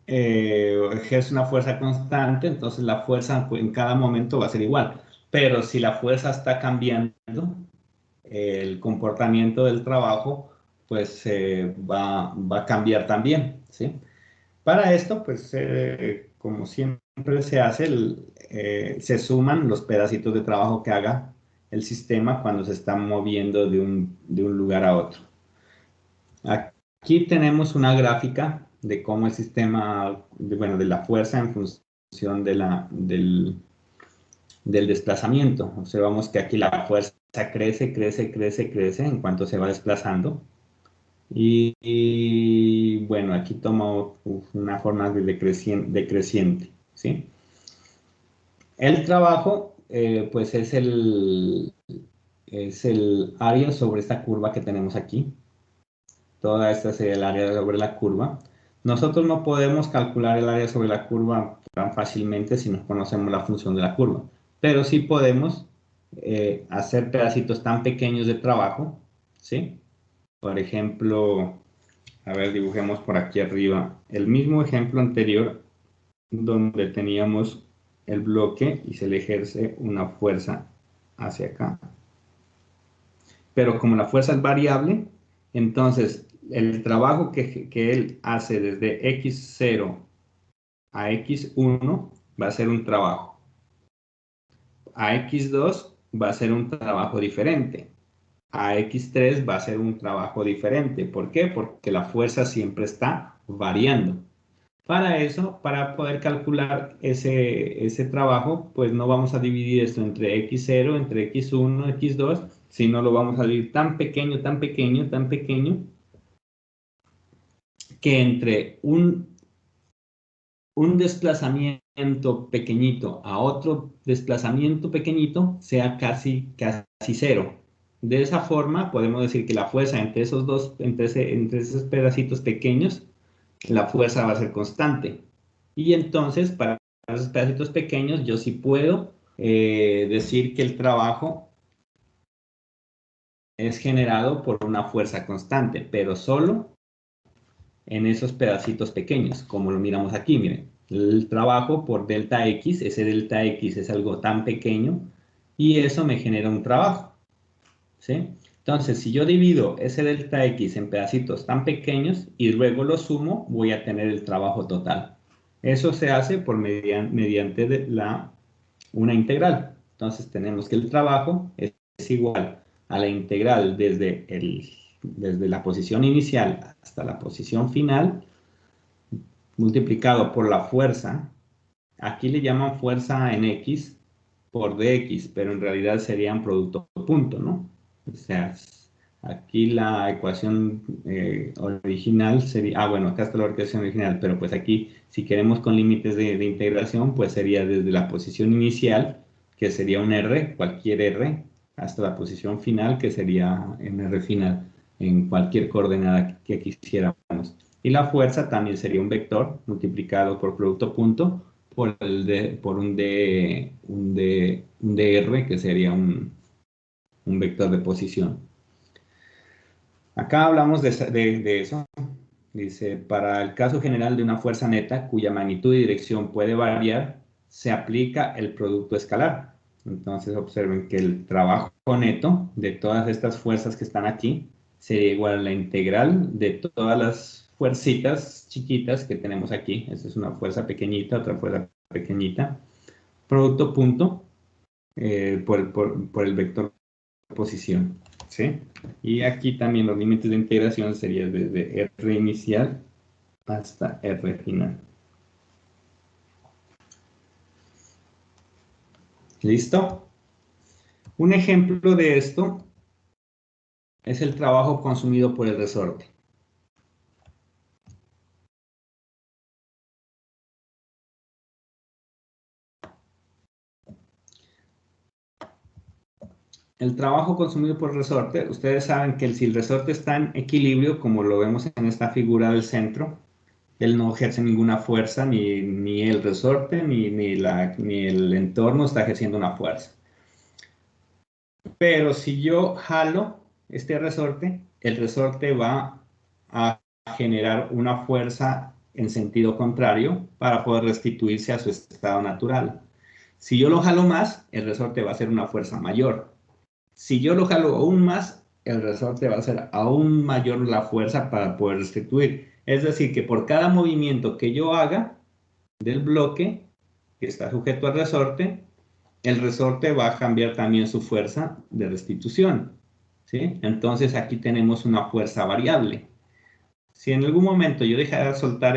ejerce una fuerza constante, entonces la fuerza en cada momento va a ser igual. Pero si la fuerza está cambiando, el comportamiento del trabajo pues va a cambiar también, ¿sí? Para esto, pues, como siempre se hace, se suman los pedacitos de trabajo que haga el sistema cuando se está moviendo de un lugar a otro. Aquí tenemos una gráfica de cómo el sistema, bueno, de la fuerza en función del desplazamiento. Observamos que aquí la fuerza crece en cuanto se va desplazando. Bueno, aquí toma una forma decreciente, ¿sí? El trabajo, pues es el área sobre esta curva que tenemos aquí. Toda esta sería el área sobre la curva. Nosotros no podemos calcular el área sobre la curva tan fácilmente si no conocemos la función de la curva, pero sí podemos hacer pedacitos tan pequeños de trabajo, ¿sí? Por ejemplo, a ver, dibujemos por aquí arriba el mismo ejemplo anterior donde teníamos el bloque y se le ejerce una fuerza hacia acá. Pero como la fuerza es variable, entonces el trabajo que él hace desde x0 a x1 va a ser un trabajo. A x2 va a ser un trabajo diferente. A x3 va a ser un trabajo diferente. ¿Por qué? Porque la fuerza siempre está variando. Para eso, para poder calcular ese trabajo, pues no vamos a dividir esto entre x0, entre x1, x2, sino lo vamos a dividir tan pequeño, tan pequeño, tan pequeño, que entre un desplazamiento pequeñito a otro desplazamiento pequeñito sea casi cero. De esa forma, podemos decir que la fuerza entre esos dos, entre esos pedacitos pequeños, la fuerza va a ser constante. Y entonces, para esos pedacitos pequeños, yo sí puedo decir que el trabajo es generado por una fuerza constante, pero solo en esos pedacitos pequeños, como lo miramos aquí, miren. El trabajo por delta X, ese delta X es algo tan pequeño y eso me genera un trabajo, ¿sí? Entonces, si yo divido ese delta X en pedacitos tan pequeños y luego lo sumo, voy a tener el trabajo total. Eso se hace mediante una integral. Entonces, tenemos que el trabajo es igual a la integral desde la posición inicial hasta la posición final, multiplicado por la fuerza. Aquí le llaman fuerza en X por dx, pero en realidad serían producto punto, ¿no? O sea, aquí la ecuación original sería, bueno, acá está la ecuación original, pero pues aquí, si queremos con límites de integración, pues sería desde la posición inicial, que sería un R, cualquier R, hasta la posición final, que sería un R final, en cualquier coordenada que quisiéramos. Y la fuerza también sería un vector multiplicado por producto punto, por un dr, que sería un vector de posición. Acá hablamos de eso. Dice, para el caso general de una fuerza neta cuya magnitud y dirección puede variar, se aplica el producto escalar. Entonces observen que el trabajo neto de todas estas fuerzas que están aquí sería igual a la integral de todas las fuercitas chiquitas que tenemos aquí. Esta es una fuerza pequeñita, otra fuerza pequeñita. Producto punto por el vector de posición, ¿sí? Y aquí también los límites de integración serían desde R inicial hasta R final. ¿Listo? Un ejemplo de esto es el trabajo consumido por el resorte. El trabajo consumido por el resorte, ustedes saben que si el resorte está en equilibrio, como lo vemos en esta figura del centro, él no ejerce ninguna fuerza, ni el resorte, ni el entorno está ejerciendo una fuerza. Pero si yo jalo este resorte, el resorte va a generar una fuerza en sentido contrario para poder restituirse a su estado natural. Si yo lo jalo más, el resorte va a ser una fuerza mayor. Si yo lo jalo aún más, el resorte va a ser aún mayor la fuerza para poder restituir. Es decir, que por cada movimiento que yo haga del bloque que está sujeto al resorte, el resorte va a cambiar también su fuerza de restitución, ¿sí? Entonces aquí tenemos una fuerza variable. Si en algún momento yo dejara de soltar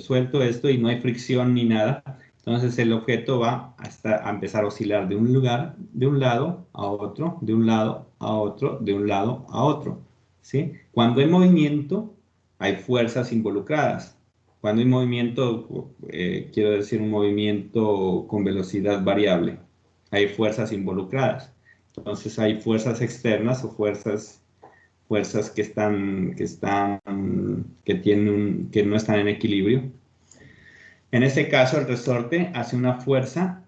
suelto esto y no hay fricción ni nada, entonces el objeto va a empezar a oscilar de un lugar, de un lado a otro, de un lado a otro, de un lado a otro, ¿sí? Cuando hay movimiento, hay fuerzas involucradas. Cuando hay movimiento, quiero decir un movimiento con velocidad variable, hay fuerzas involucradas. Entonces hay fuerzas externas o fuerzas que no están en equilibrio. En este caso, el resorte hace una fuerza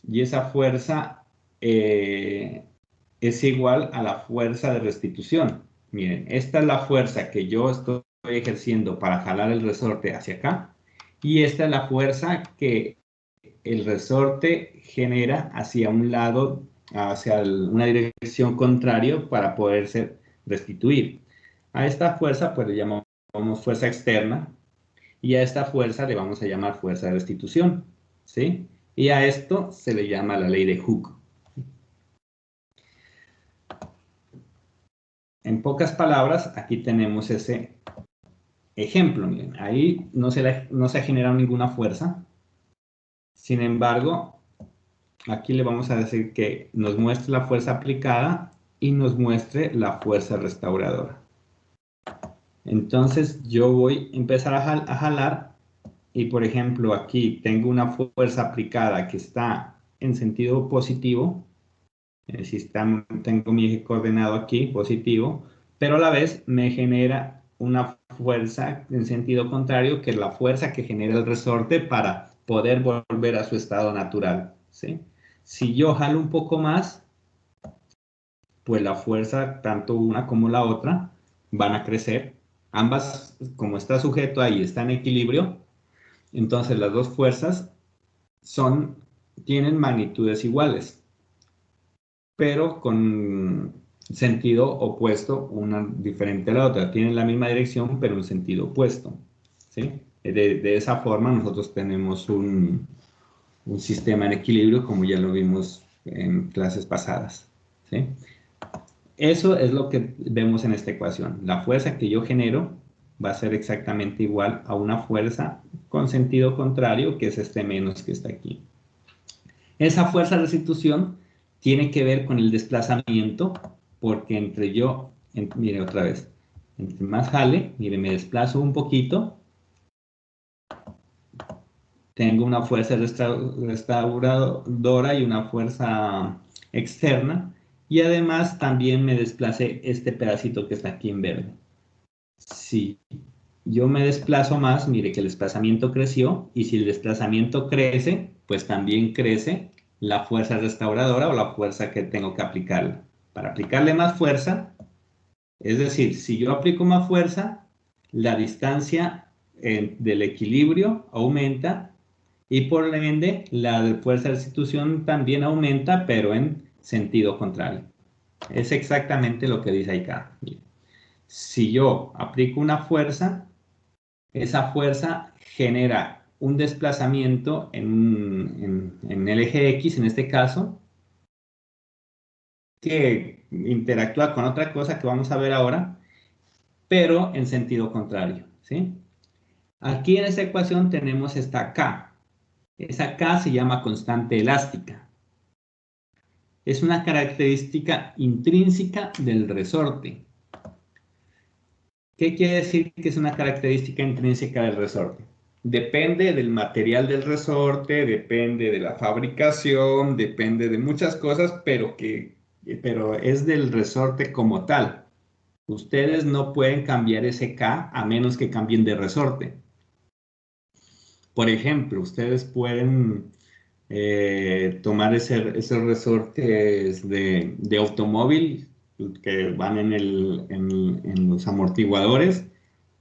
y esa fuerza es igual a la fuerza de restitución. Miren, esta es la fuerza que yo estoy ejerciendo para jalar el resorte hacia acá y esta es la fuerza que el resorte genera hacia un lado, hacia una dirección contraria para poderse restituir. A esta fuerza pues le llamamos fuerza externa y a esta fuerza le vamos a llamar fuerza de restitución, ¿sí? Y a esto se le llama la ley de Hooke. En pocas palabras, aquí tenemos ese ejemplo. Miren, ahí no se ha generado ninguna fuerza. Sin embargo, aquí le vamos a decir que nos muestre la fuerza aplicada y nos muestre la fuerza restauradora. Entonces yo voy a empezar a jalar y por ejemplo aquí tengo una fuerza aplicada que está en sentido positivo, tengo mi eje coordenado aquí, positivo, pero a la vez me genera una fuerza en sentido contrario, que es la fuerza que genera el resorte para poder volver a su estado natural, ¿sí? Si yo jalo un poco más, pues la fuerza, tanto una como la otra, van a crecer. Ambas, como está sujeto ahí, está en equilibrio. Entonces las dos fuerzas tienen magnitudes iguales, pero con sentido opuesto, una diferente a la otra. Tienen la misma dirección, pero en sentido opuesto, ¿sí? De esa forma nosotros tenemos un sistema en equilibrio, como ya lo vimos en clases pasadas, ¿sí? Eso es lo que vemos en esta ecuación. La fuerza que yo genero va a ser exactamente igual a una fuerza con sentido contrario, que es este menos que está aquí. Esa fuerza de restitución tiene que ver con el desplazamiento, porque mire otra vez, entre más jale, mire, me desplazo un poquito, tengo una fuerza restauradora y una fuerza externa, y además también me desplacé este pedacito que está aquí en verde. Si yo me desplazo más, mire que el desplazamiento creció, y si el desplazamiento crece, pues también crece la fuerza restauradora o la fuerza que tengo que aplicarle. Para aplicarle más fuerza, es decir, si yo aplico más fuerza, la distancia del equilibrio aumenta y por ende la fuerza de restitución también aumenta, pero en sentido contrario. Es exactamente lo que dice acá. Si yo aplico una fuerza, esa fuerza genera un desplazamiento en el eje X, en este caso, que interactúa con otra cosa que vamos a ver ahora, pero en sentido contrario, ¿sí? Aquí en esta ecuación tenemos esta K. Esa K se llama constante elástica. Es una característica intrínseca del resorte. ¿Qué quiere decir que es una característica intrínseca del resorte? Depende del material del resorte, depende de la fabricación, depende de muchas cosas, pero es del resorte como tal. Ustedes no pueden cambiar ese K a menos que cambien de resorte. Por ejemplo, ustedes pueden tomar esos resortes de automóvil que van en los amortiguadores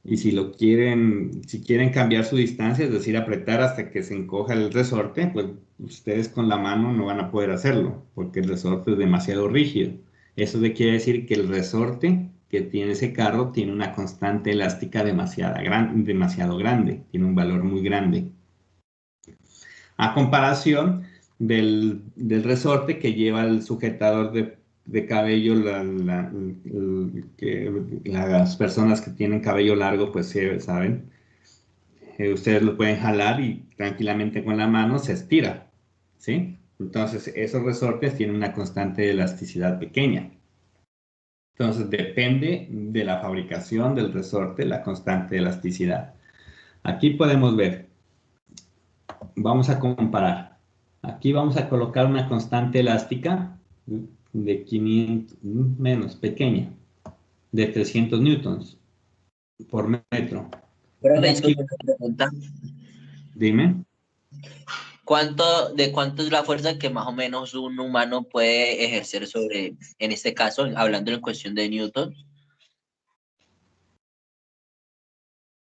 Y si quieren cambiar su distancia, es decir, apretar hasta que se encoja el resorte, pues ustedes con la mano no van a poder hacerlo, porque el resorte es demasiado rígido. Eso quiere decir que el resorte que tiene ese carro tiene una constante elástica demasiado grande, tiene un valor muy grande. A comparación del resorte que lleva el sujetador de cabello, las personas que tienen cabello largo, pues sí, saben, ustedes lo pueden jalar y tranquilamente con la mano se estira, ¿sí? Entonces, esos resortes tienen una constante de elasticidad pequeña. Entonces, depende de la fabricación del resorte, la constante de elasticidad. Aquí podemos ver, vamos a comparar. Aquí vamos a colocar una constante elástica de 500, menos, pequeña, de 300 newtons por metro. Pero Y aquí, disculpe una pregunta. dime. ¿De cuánto es la fuerza que más o menos un humano puede ejercer sobre, en este caso, hablando en cuestión de Newton?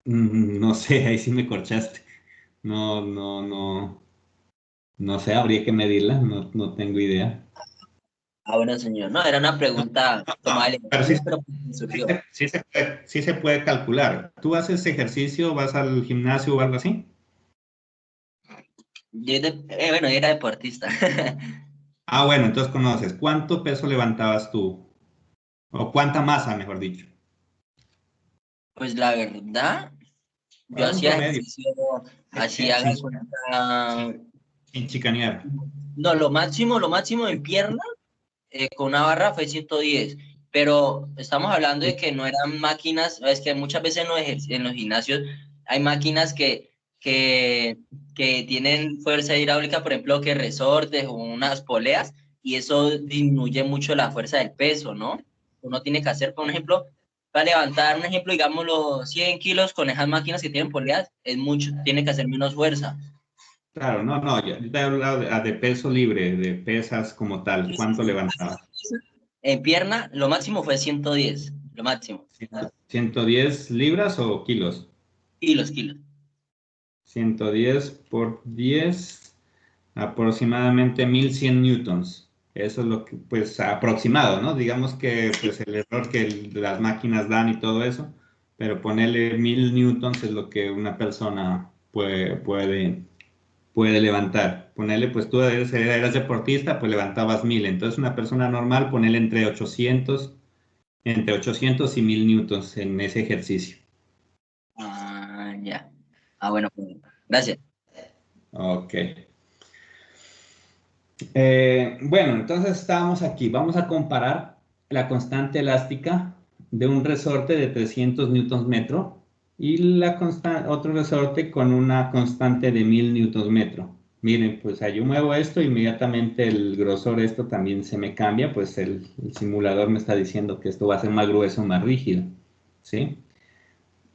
No sé, ahí sí me corchaste. No sé, habría que medirla, no tengo idea. Ah, bueno, señor. No, era una pregunta tomada del Pero sí, ejemplo, pero me surgió. sí se puede calcular. ¿Tú haces ejercicio, vas al gimnasio o algo así? Bueno, yo era deportista. Ah, bueno, entonces conoces. ¿Cuánto peso levantabas tú? O cuánta masa, mejor dicho. Pues la verdad, yo Un hacía promedio, ejercicio, hacía, haga sin, de cuenta, sin chicanear. no, lo máximo en pierna con una barra fue 110, pero estamos hablando de que no eran máquinas, es que muchas veces en los gimnasios hay máquinas que tienen fuerza hidráulica, por ejemplo, que resortes o unas poleas, y eso disminuye mucho la fuerza del peso, ¿no? Uno tiene que hacer, por ejemplo, para levantar, un ejemplo, digamos, los 100 kilos con esas máquinas que tienen poleas, es mucho, tiene que hacer menos fuerza. Claro, no, yo te he hablado de peso libre, de pesas como tal. Sí, sí, ¿Cuánto sí. levantabas? En pierna, lo máximo fue 110, lo máximo. 110 libras o kilos? Kilos. 110 por 10, aproximadamente 1100 newtons. Eso es lo que, pues, aproximado, ¿no? Digamos que, pues, el error que las máquinas dan y todo eso, pero ponerle 1000 newtons es lo que una persona puede levantar. Ponerle, pues, tú eras deportista, pues levantabas 1000. Entonces, una persona normal, ponerle entre 800 y 1000 newtons en ese ejercicio. Ah, ya. Ah, bueno, pues, gracias. Ok. Bueno, entonces estábamos aquí. Vamos a comparar la constante elástica de un resorte de 300 newtons metro y otro resorte con una constante de 1000 newtons metro. Miren, pues yo muevo esto, inmediatamente el grosor esto también se me cambia, pues el simulador me está diciendo que esto va a ser más grueso, más rígido, ¿sí?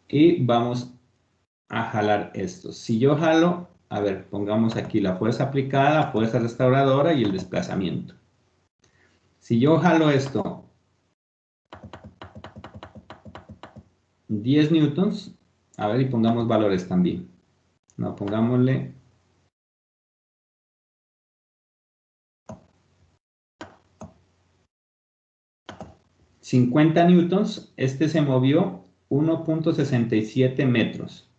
Y vamos a jalar esto. Si yo jalo, a ver, pongamos aquí la fuerza aplicada, fuerza restauradora y el desplazamiento. Si yo jalo esto 10 newtons, a ver, y pongamos valores también. No, pongámosle 50 newtons, este se movió 1.67 metros.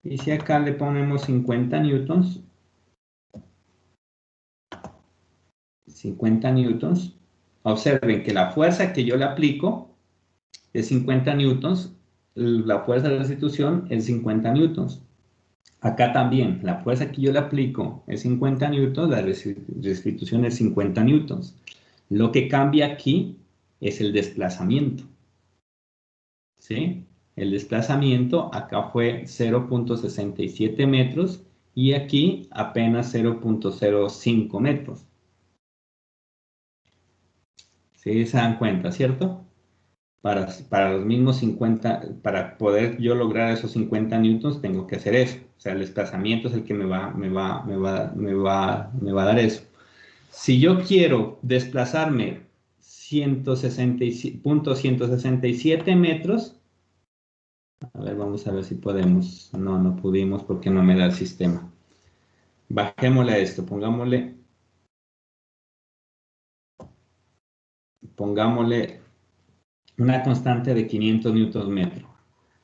Y si acá le ponemos 50 newtons, 50 newtons, observen que la fuerza que yo le aplico es 50 newtons, la fuerza de restitución es 50 newtons. Acá también, la fuerza que yo le aplico es 50 newtons, la restitución es 50 newtons. Lo que cambia aquí es el desplazamiento, ¿sí? El desplazamiento acá fue 0.67 metros y aquí apenas 0.05 metros. ¿Sí se dan cuenta, cierto? Para los mismos 50, para poder yo lograr esos 50 newtons, tengo que hacer eso. O sea, el desplazamiento es el que me va a dar eso. Si yo quiero desplazarme 167 metros, A ver, vamos a ver si podemos. No, no pudimos porque no me da el sistema. Bajémosle a esto, pongámosle una constante de 500 newton metro.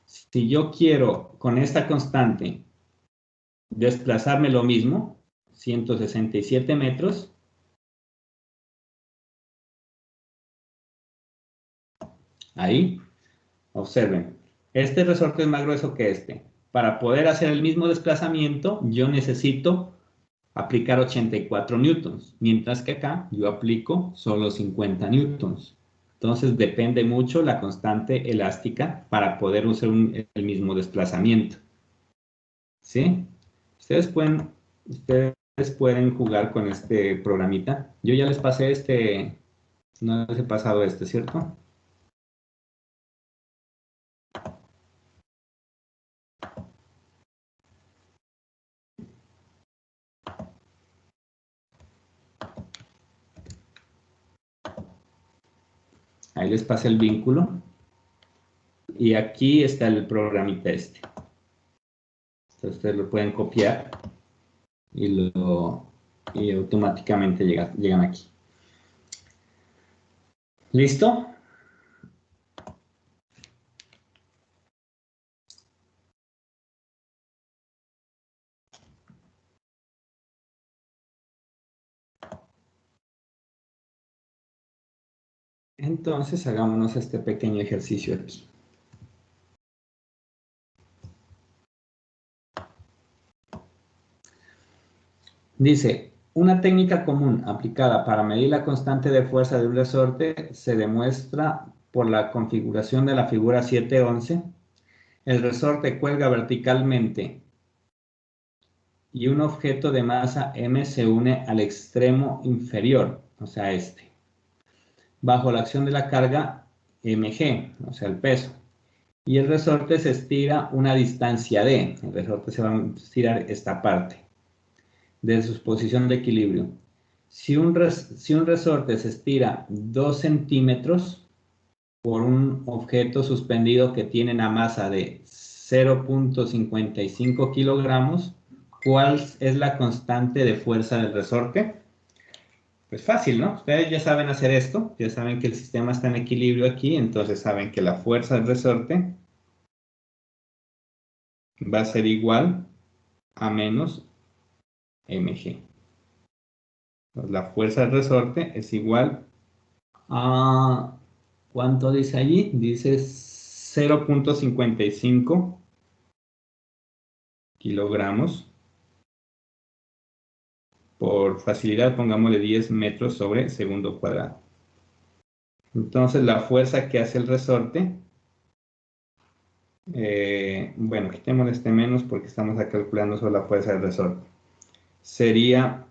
Si yo quiero con esta constante desplazarme lo mismo, 167 metros, ahí, observen, este resorte es más grueso que este. Para poder hacer el mismo desplazamiento, yo necesito aplicar 84 newtons, mientras que acá yo aplico solo 50 newtons. Entonces depende mucho la constante elástica para poder usar el mismo desplazamiento. ¿Sí? Ustedes pueden jugar con este programita. Yo ya les pasé este, no les he pasado este, ¿cierto? Ahí les pasé el vínculo. Y aquí está el programita este. Entonces ustedes lo pueden copiar y automáticamente llegan aquí. ¿Listo? Entonces hagámonos este pequeño ejercicio aquí. Dice, una técnica común aplicada para medir la constante de fuerza de un resorte se demuestra por la configuración de la figura 711. El resorte cuelga verticalmente y un objeto de masa m se une al extremo inferior, o sea, este, bajo la acción de la carga mg, o sea, el peso. Y el resorte se estira una distancia d. El resorte se va a estirar esta parte de su posición de equilibrio. Si un resorte se estira 2 centímetros por un objeto suspendido que tiene una masa de 0.55 kilogramos, ¿cuál es la constante de fuerza del resorte? Pues fácil, ¿no? Ustedes ya saben hacer esto, ya saben que el sistema está en equilibrio aquí, entonces saben que la fuerza del resorte va a ser igual a menos mg. La fuerza del resorte es igual a, ¿cuánto dice allí? Dice 0.55 kilogramos. Por facilidad, pongámosle 10 metros sobre segundo cuadrado. Entonces, la fuerza que hace el resorte, bueno, quitémosle este menos porque estamos calculando solo la fuerza del resorte. Sería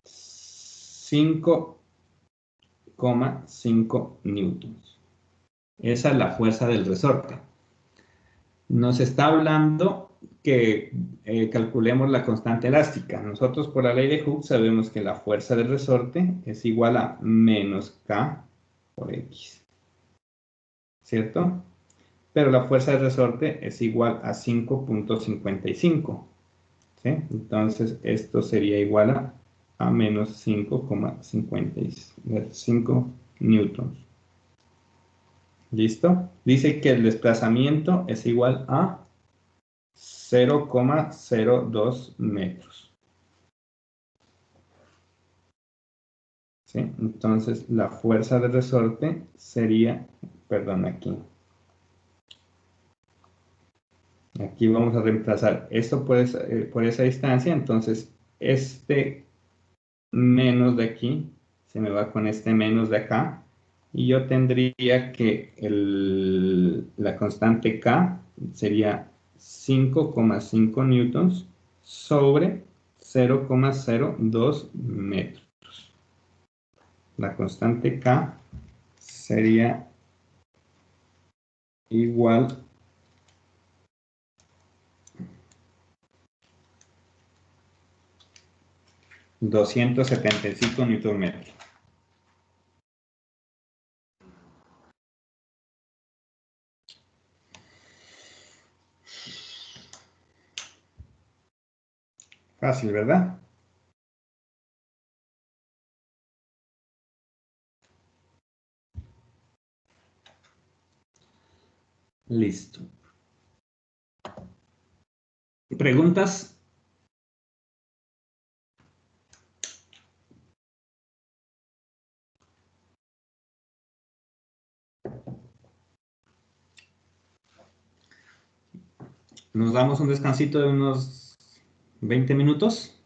5,5 newtons. Esa es la fuerza del resorte. Nos está hablando que calculemos la constante elástica. Nosotros por la ley de Hooke sabemos que la fuerza del resorte es igual a menos K por X. ¿Cierto? Pero la fuerza del resorte es igual a 5.55. ¿Sí? Entonces esto sería igual a menos 5,55 newtons. ¿Listo? Dice que el desplazamiento es igual a 0,02 metros. ¿Sí? Entonces la fuerza de resorte sería, perdón, aquí vamos a reemplazar esto por esa distancia, entonces este menos de aquí se me va con este menos de acá, y yo tendría que la constante K sería 5,5 newtons sobre 0,02 metros. La constante K sería igual a 275 newton metros. Fácil, ¿verdad? Listo. ¿Preguntas? Nos damos un descansito de unos 20 minutos.